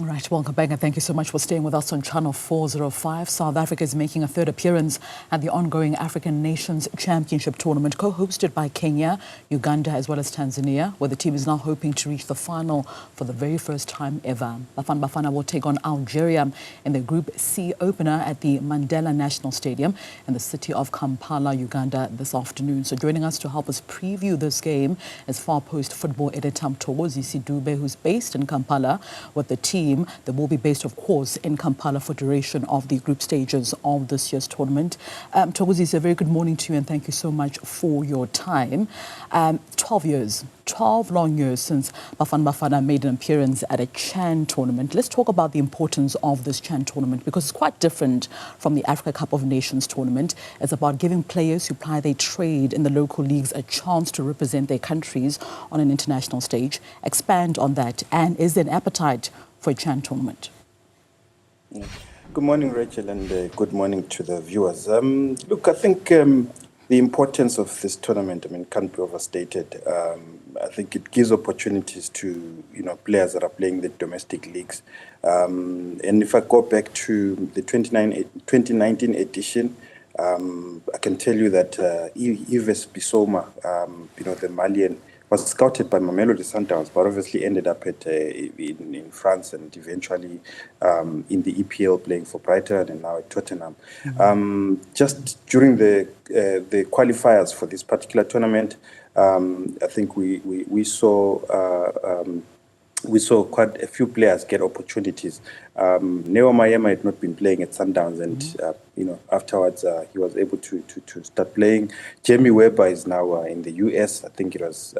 All right, welcome back and thank you so much for staying with us on Channel 405. South Africa is making a third appearance at the ongoing African Nations Championship tournament, co-hosted by Kenya, Uganda as well as Tanzania, where the team is now hoping to reach the final for the very first time ever. Bafana Bafana will take on Algeria in the Group C opener at the Mandela National Stadium in the city of Kampala, Uganda this afternoon. So joining us to help us preview this game is FARPost football editor Mthokozisi Dube, who's based in Kampala with the team. They will be based, of course, in Kampala for duration of the group stages of this year's tournament. Mthokozisi, a very good morning to you and thank you so much for your time. 12 long years since Bafana Bafana made an appearance at a CHAN tournament. Let's talk about the importance of this CHAN tournament because it's quite different from the Africa Cup of Nations tournament. It's about giving players who ply their trade in the local leagues a chance to represent their countries on an international stage. Expand on that, and is there an appetite for a CHAN tournament? Good morning, Rachel, and good morning to the viewers. Look, I think the importance of this tournament, can't be overstated. I think it gives opportunities to, players that are playing the domestic leagues. And if I go back to the 2019 edition, I can tell you that Yves Bissouma, the Malian, was scouted by Mamelodi Sundowns, but obviously ended up in France and eventually in the EPL playing for Brighton and now at Tottenham. Just during the qualifiers for this particular tournament, I think we saw quite a few players get opportunities. Neo Mayema had not been playing at Sundowns, and afterwards he was able to start playing. Jamie Webber is now in the US. I think it was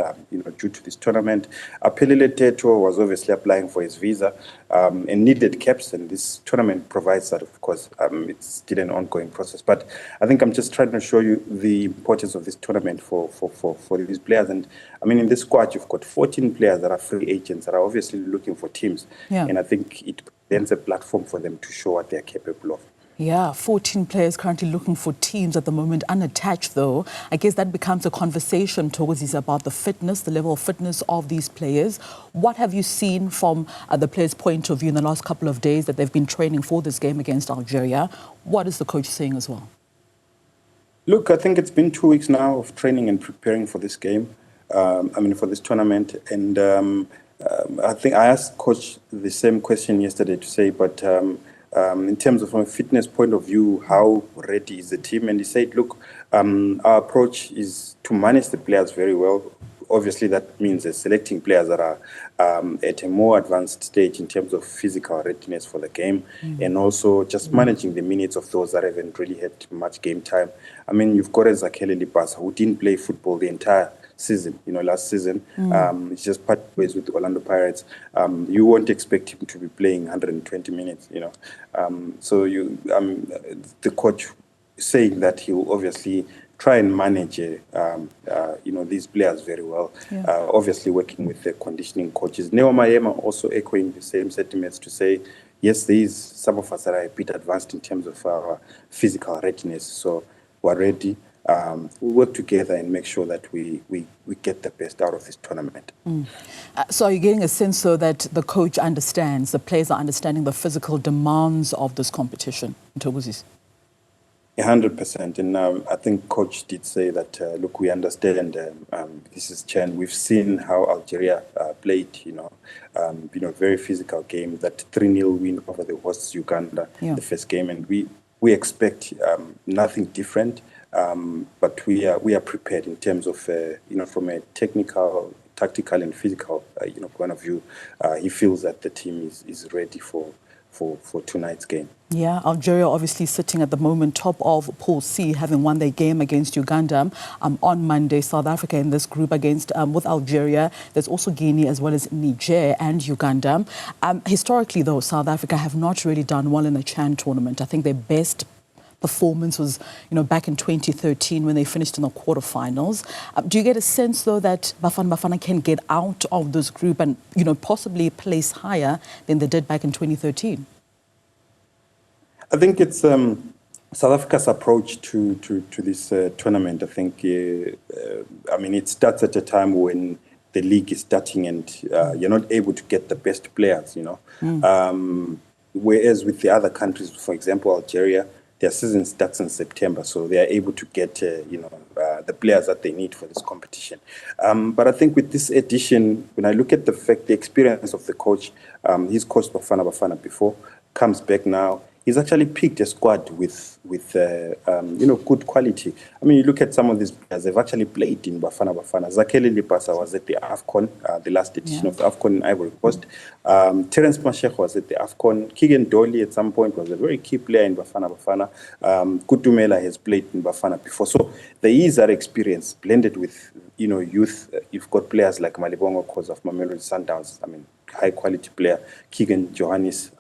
due to this tournament. Apelele Teto was obviously applying for his visa and needed caps, and this tournament provides that. Of course, it's still an ongoing process, but I think I'm just trying to show you the importance of this tournament for these players. And in this squad you've got 14 players that are free agents that are obviously looking for teams, and I think it presents a platform for them to show what they're capable of. Yeah, 14 players currently looking for teams at the moment, unattached though. I guess that becomes a conversation, Mthokozisi, about the fitness, the level of fitness of these players. What have you seen from the players' point of view in the last couple of days that they've been training for this game against Algeria? What is the coach saying as well? Look, I think it's been 2 weeks now of training and preparing for this game, for this tournament. And I think I asked coach the same question yesterday to say, but in terms of from a fitness point of view, how ready is the team? And he said, look, our approach is to manage the players very well. Obviously, that means selecting players that are at a more advanced stage in terms of physical readiness for the game, and also just managing the minutes of those that haven't really had much game time. You've got Zakele Libasa, who didn't play football the entire season, last season. It's just part ways with the Orlando Pirates. You won't expect him to be playing 120 minutes, So the coach saying that he will obviously try and manage, these players very well. Obviously working with the conditioning coaches. Neo Mayema also echoing the same sentiments to say, yes, there is some of us that are a bit advanced in terms of our physical readiness, so we're ready. We'll work together and make sure that we get the best out of this tournament. So are you getting a sense, though, that the coach understands, the players are understanding the physical demands of this competition? Mthokozisi? 100%. And I think coach did say that, look, we understand this is CHAN. We've seen how Algeria played, very physical game, that 3-0 win over the hosts Uganda, the first game. And we expect nothing different. But we are prepared in terms of, from a technical, tactical and physical, point of view. He feels that the team is ready for tonight's game. Yeah, Algeria obviously sitting at the moment top of Pool C, having won their game against Uganda on Monday. South Africa in this group against with Algeria. There's also Guinea as well as Niger and Uganda. Historically, though, South Africa have not really done well in the CHAN tournament. I think their best performance was, back in 2013 when they finished in the quarterfinals. Do you get a sense, though, that Bafana Bafana can get out of this group and, possibly place higher than they did back in 2013? I think it's South Africa's approach to this tournament. I think, it starts at a time when the league is starting and you're not able to get the best players, whereas with the other countries, for example, Algeria, their season starts in September, so they are able to get, the players that they need for this competition. But I think with this edition, when I look at the experience of the coach, he's coached Bafana Bafana before, comes back now. He's actually picked a squad with good quality. I mean, you look at some of these players, they've actually played in Bafana Bafana. Zakeli Lipasa was at the AFCON, the last edition of the AFCON in Ivory Coast. Terence Mashek was at the AFCON. Keegan Dolly at some point was a very key player in Bafana Bafana. Kutumela has played in Bafana before. So there is that experience blended with, youth. You've got players like Malibongo Khoza of Mamelodi Sundowns. I mean, high quality player, Keegan Johannes,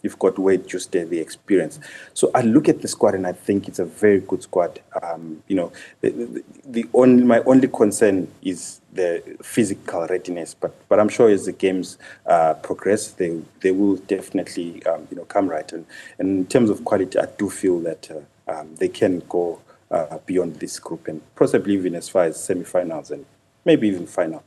you've got Wade Juste, the experience. So I look at the squad and I think it's a very good squad. My only concern is the physical readiness, but I'm sure as the games progress, they will definitely come right. And in terms of quality, I do feel that they can go beyond this group and possibly even as far as semi-finals and maybe even final.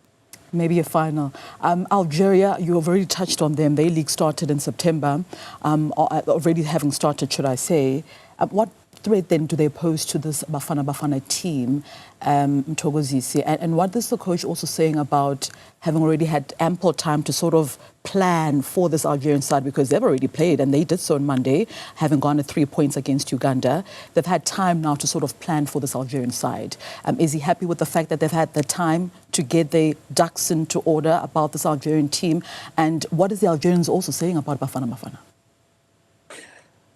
Maybe a final. Algeria, you have already touched on them. Their league started in September, already having started, should I say. What threat then do they pose to this Bafana Bafana team, Mthokozisi? And what is the coach also saying about having already had ample time to sort of plan for this Algerian side, because they've already played and they did so on Monday, having gone to 3 points against Uganda. They've had time now to sort of plan for this Algerian side. Is he happy with the fact that they've had the time to get their ducks into order about this Algerian team? And what is the Algerians also saying about Bafana Bafana?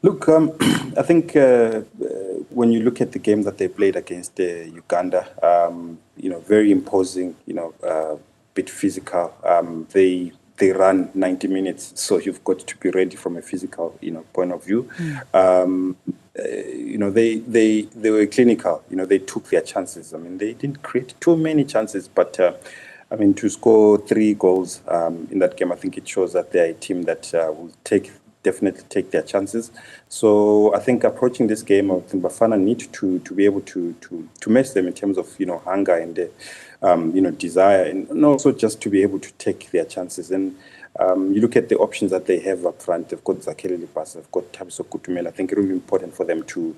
Look, I think when you look at the game that they played against Uganda, very imposing, bit physical. They run 90 minutes, so you've got to be ready from a physical, point of view. They were clinical. They took their chances. I mean, they didn't create too many chances, but to score 3 goals in that game, I think it shows that they're a team that will definitely take their chances. So I think approaching this game, I think Bafana need to be able to match them in terms of hunger and desire, and also just to be able to take their chances. And you look at the options that they have up front. They've got Zakeli Lipasa, they've got Thabiso Kutumela. I think it will be important for them to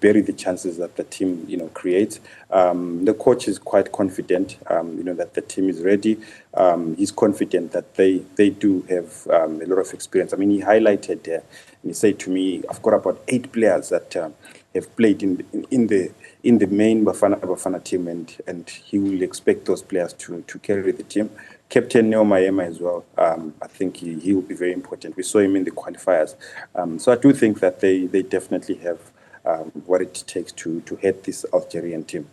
bury the chances that the team creates. The coach is quite confident, that the team is ready. He's confident that they do have a lot of experience. I mean, he highlighted and he said to me, "I've got about 8 players that have played in the main Bafana team, and he will expect those players to carry the team." Captain Neo Maema as well. I think he will be very important. We saw him in the qualifiers. So I do think that they definitely have what it takes to head this Algerian team.